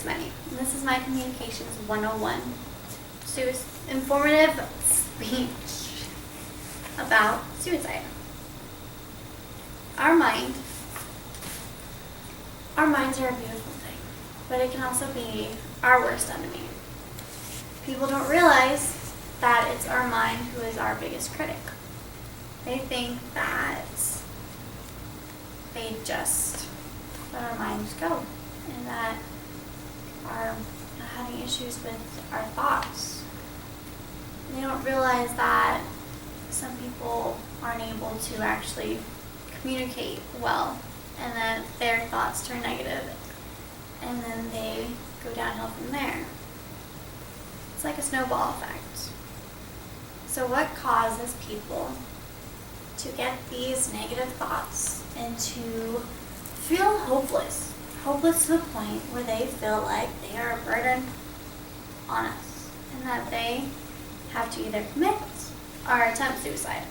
this many. And this is my Communications 101 informative speech about suicide. Our minds are a beautiful thing, but it can also be our worst enemy. People don't realize that it's our mind who is our biggest critic. They think that they just let our minds go and that are having issues with our thoughts. They don't realize that some people aren't able to actually communicate well and that their thoughts turn negative and then they go downhill from there. It's like a snowball effect. So what causes people to get these negative thoughts and to feel hopeless to the point where they feel like they are a burden on us and that they have to either commit or attempt suicide?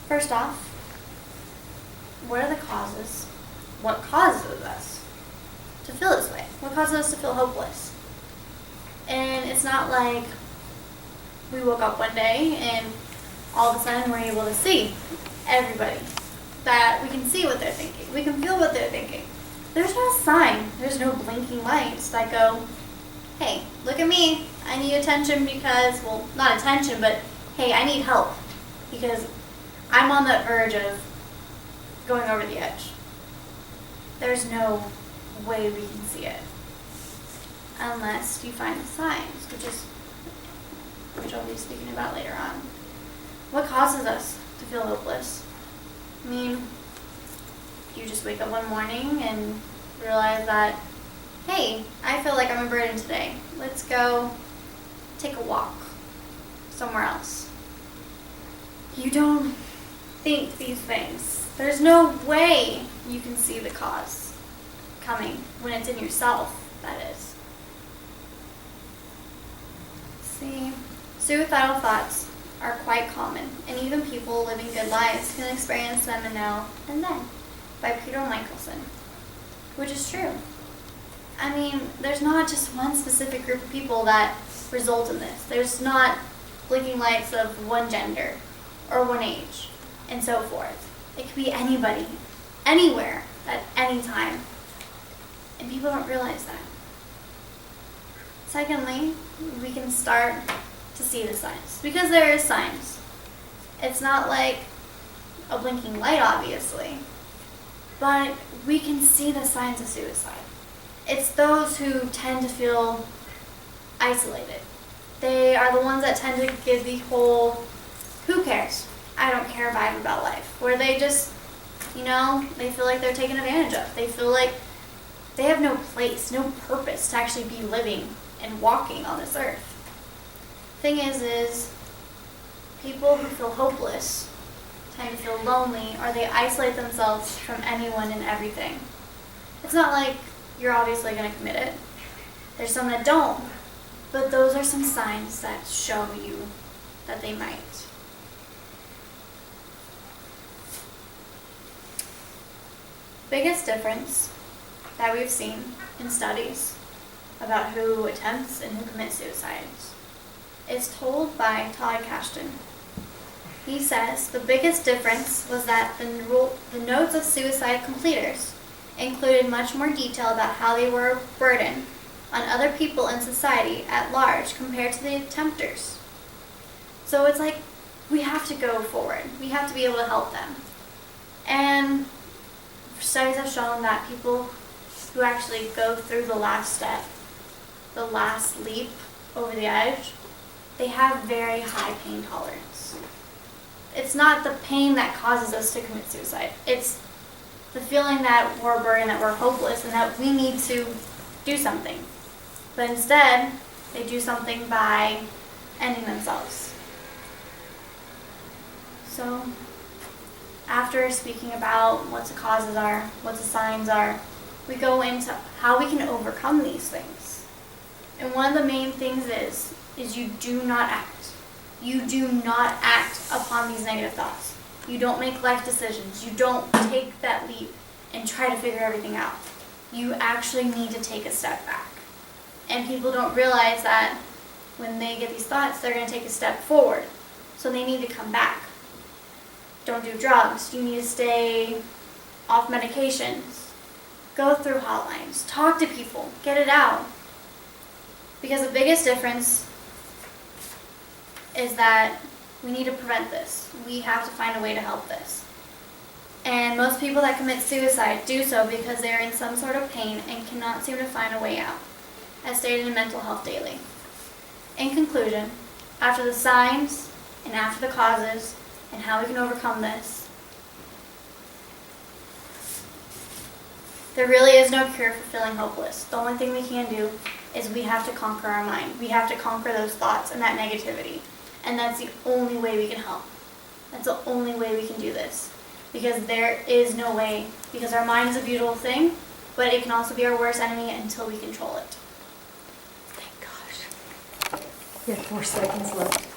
First off, what are the causes? What causes us to feel this way? What causes us to feel hopeless? And it's not like we woke up one day and all of a sudden we're able to see everybody, that we can see what they're thinking. We can feel what they're thinking. There's no sign. There's no blinking lights that go, hey, look at me. I need attention because, well, not attention, but hey, I need help because I'm on the verge of going over the edge. There's no way we can see it unless you find the signs, which I'll be speaking about later on. What causes us to feel hopeless? I mean, you just wake up one morning and realize that, hey, I feel like I'm a burden today. Let's go take a walk somewhere else. You don't think these things. There's no way you can see the cause coming when it's in yourself, that is. See, suicidal thoughts are quite common, and even people living good lives can experience them now and then, by Peter Michelson, which is true. I mean, there's not just one specific group of people that result in this. There's not blinking lights of one gender or one age and so forth. It could be anybody, anywhere, at any time, and people don't realize that. Secondly, we can start to see the signs, because there is signs. It's not like a blinking light, obviously, but we can see the signs of suicide. It's those who tend to feel isolated. They are the ones that tend to give the whole, who cares? I don't care vibe about life, where they just, they feel like they're taken advantage of. They feel like they have no place, no purpose to actually be living and walking on this earth. Thing is people who feel hopeless tend to feel lonely, or they isolate themselves from anyone and everything. It's not like you're obviously going to commit it. There's some that don't, but those are some signs that show you that they might. Biggest difference that we've seen in studies about who attempts and who commits suicides is told by Todd Kashdan. He says the biggest difference was that the notes of suicide completers included much more detail about how they were a burden on other people in society at large compared to the attempters. So it's like we have to go forward. We have to be able to help them. And studies have shown that people who actually go through the last step, the last leap over the edge, they have very high pain tolerance. It's not the pain that causes us to commit suicide. It's the feeling that we're a burden, that we're hopeless, and that we need to do something. But instead, they do something by ending themselves. So, after speaking about what the causes are, what the signs are, we go into how we can overcome these things. And one of the main things is you do not act. You do not act upon these negative thoughts. You don't make life decisions. You don't take that leap and try to figure everything out. you actually need to take a step back. And people don't realize that when they get these thoughts, they're going to take a step forward. So they need to come back. Don't do drugs. You need to stay off medications. Go through hotlines. Talk to people. Get it out. Because the biggest difference is that we need to prevent this. We have to find a way to help this. And most people that commit suicide do so because they're in some sort of pain and cannot seem to find a way out, as stated in Mental Health Daily. In conclusion, after the signs and after the causes and how we can overcome this, there really is no cure for feeling hopeless. The only thing we can do is we have to conquer our mind. We have to conquer those thoughts and that negativity. And that's the only way we can help. That's the only way we can do this. Because there is no way. Because our mind is a beautiful thing, but it can also be our worst enemy until we control it. Thank gosh. You have 4 seconds left.